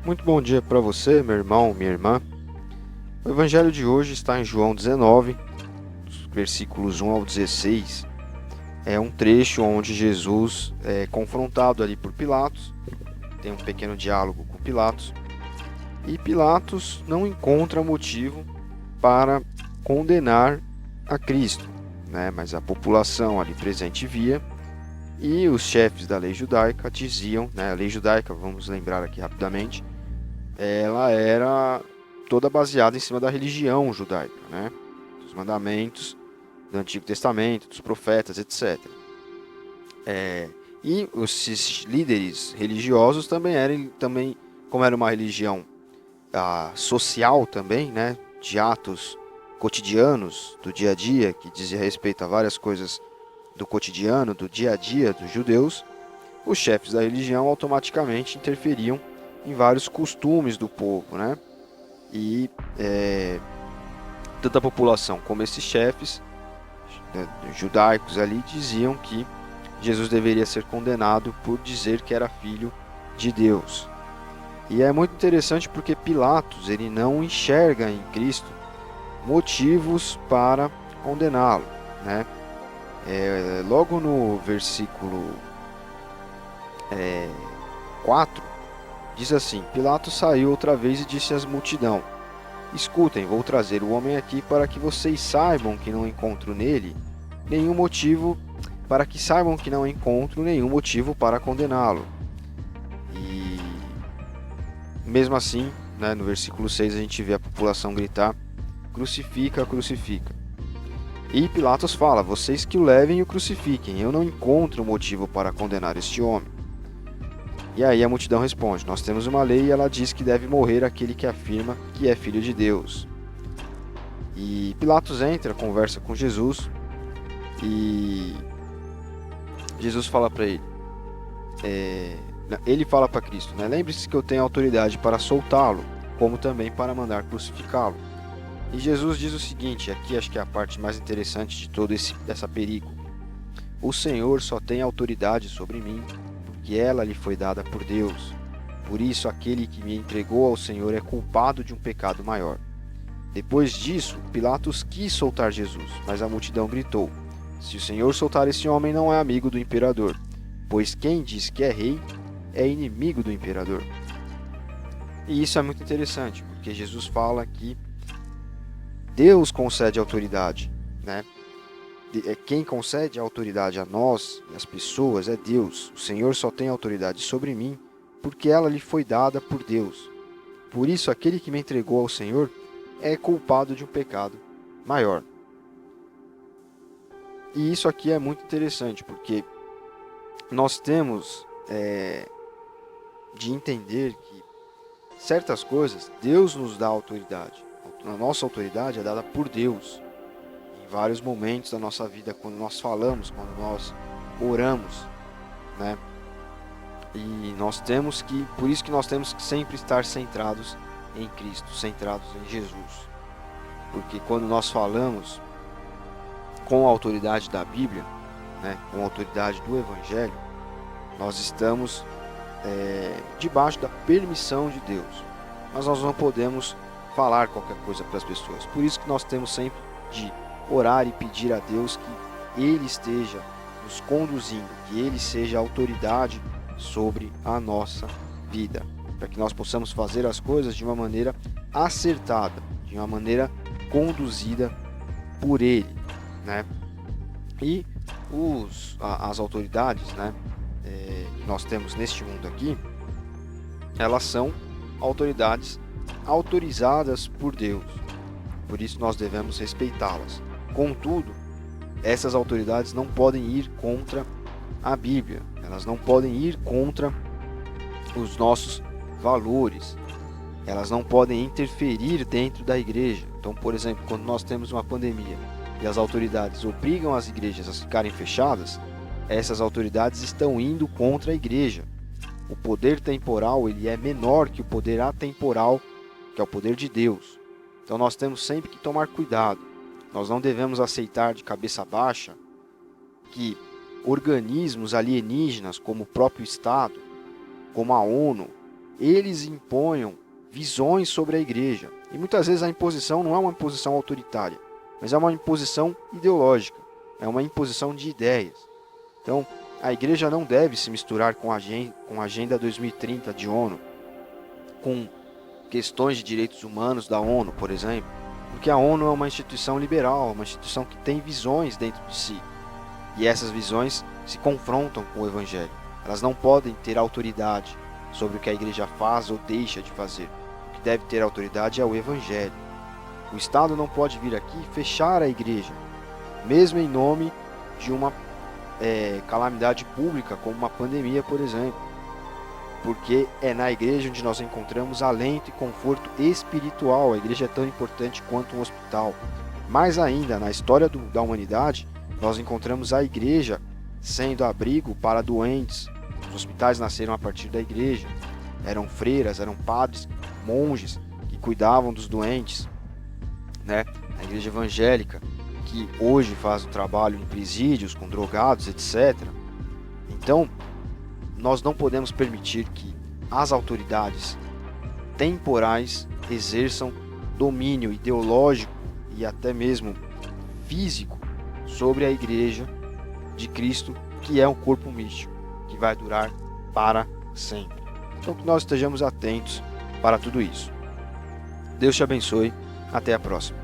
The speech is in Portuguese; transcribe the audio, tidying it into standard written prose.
Muito bom dia para você, meu irmão, minha irmã. O evangelho de hoje está em João 19, versículos 1 ao 16. É um trecho onde Jesus é confrontado ali por Pilatos, tem um pequeno diálogo com Pilatos, e Pilatos não encontra motivo para condenar a Cristo, né? Mas a população ali presente via, e os chefes da lei judaica diziam, né? A lei judaica, vamos lembrar aqui rapidamente, ela era toda baseada em cima da religião judaica, né? Dos mandamentos do Antigo Testamento, dos profetas, etc. E esses líderes religiosos também como era uma religião social também, né? De atos cotidianos do dia a dia, que dizia respeito a várias coisas do cotidiano, do dia a dia dos judeus, os chefes da religião automaticamente interferiam em vários costumes do povo, né? E tanto a população como esses chefes, né, judaicos ali diziam que Jesus deveria ser condenado por dizer que era filho de Deus. E é muito interessante porque Pilatos ele não enxerga em Cristo motivos para condená-lo, né? Logo no versículo 4, diz assim: Pilatos saiu outra vez e disse à multidão: Escutem, vou trazer o homem aqui para que vocês saibam que não encontro nele nenhum motivo, para que saibam que não encontro nenhum motivo para condená-lo. E mesmo assim, né, no versículo 6 a gente vê a população gritar: Crucifica, crucifica. E Pilatos fala: Vocês que o levem e o crucifiquem, eu não encontro motivo para condenar este homem. E aí a multidão responde: Nós temos uma lei e ela diz que deve morrer aquele que afirma que é filho de Deus. E Pilatos entra, conversa com Jesus e Jesus fala para ele, ele fala para Cristo, né? Lembre-se que eu tenho autoridade para soltá-lo, como também para mandar crucificá-lo. E Jesus diz o seguinte, aqui acho que é a parte mais interessante de toda essa perícope: O Senhor só tem autoridade sobre mim, porque ela lhe foi dada por Deus. Por isso, aquele que me entregou ao Senhor é culpado de um pecado maior. Depois disso, Pilatos quis soltar Jesus, mas a multidão gritou: Se o Senhor soltar esse homem, não é amigo do imperador, pois quem diz que é rei é inimigo do imperador. E isso é muito interessante, porque Jesus fala que Deus concede autoridade, né? Quem concede a autoridade a nós, as pessoas, é Deus. O Senhor só tem autoridade sobre mim, porque ela lhe foi dada por Deus. Por isso, aquele que me entregou ao Senhor é culpado de um pecado maior. E isso aqui é muito interessante, porque nós temos de entender que certas coisas, Deus nos dá autoridade. A nossa autoridade é dada por Deus. Em vários momentos da nossa vida, quando nós falamos, quando nós oramos, né? E nós temos que, por isso que nós temos que sempre estar centrados em Cristo, centrados em Jesus. Porque quando nós falamos com a autoridade da Bíblia, né, com a autoridade do Evangelho, nós estamos debaixo da permissão de Deus. Mas nós não podemos falar qualquer coisa para as pessoas. Por isso que nós temos sempre de orar e pedir a Deus que Ele esteja nos conduzindo, que Ele seja a autoridade sobre a nossa vida, para que nós possamos fazer as coisas de uma maneira acertada, de uma maneira conduzida por Ele, né? E as autoridades, né, que nós temos neste mundo aqui, elas são autoridades autorizadas por Deus. Por isso nós devemos respeitá-las. Contudo, essas autoridades não podem ir contra a Bíblia. Elas não podem ir contra os nossos valores. Elas não podem interferir dentro da igreja. Então, por exemplo, quando nós temos uma pandemia e as autoridades obrigam as igrejas a ficarem fechadas, essas autoridades estão indo contra a igreja. O poder temporal ele é menor que o poder atemporal, que é o poder de Deus. Então nós temos sempre que tomar cuidado. Nós não devemos aceitar de cabeça baixa que organismos alienígenas, como o próprio Estado, como a ONU, eles imponham visões sobre a igreja. E muitas vezes a imposição não é uma imposição autoritária, mas é uma imposição ideológica, é uma imposição de ideias. Então, a igreja não deve se misturar com a Agenda 2030 de ONU, com questões de direitos humanos da ONU, por exemplo, porque a ONU é uma instituição liberal, uma instituição que tem visões dentro de si, e essas visões se confrontam com o Evangelho. Elas não podem ter autoridade sobre o que a igreja faz ou deixa de fazer. O que deve ter autoridade é o Evangelho. O Estado não pode vir aqui e fechar a igreja, mesmo em nome de uma calamidade pública, como uma pandemia, por exemplo. Porque é na igreja onde nós encontramos alento e conforto espiritual. A igreja é tão importante quanto um hospital. Mais ainda, na história da humanidade, nós encontramos a igreja sendo abrigo para doentes. Os hospitais nasceram a partir da igreja. Eram freiras, eram padres, monges que cuidavam dos doentes, né? A igreja evangélica, que hoje faz o trabalho em presídios, com drogados, etc. Então, nós não podemos permitir que as autoridades temporais exerçam domínio ideológico e até mesmo físico sobre a igreja de Cristo, que é um corpo místico, que vai durar para sempre. Então, que nós estejamos atentos para tudo isso. Deus te abençoe. Até a próxima.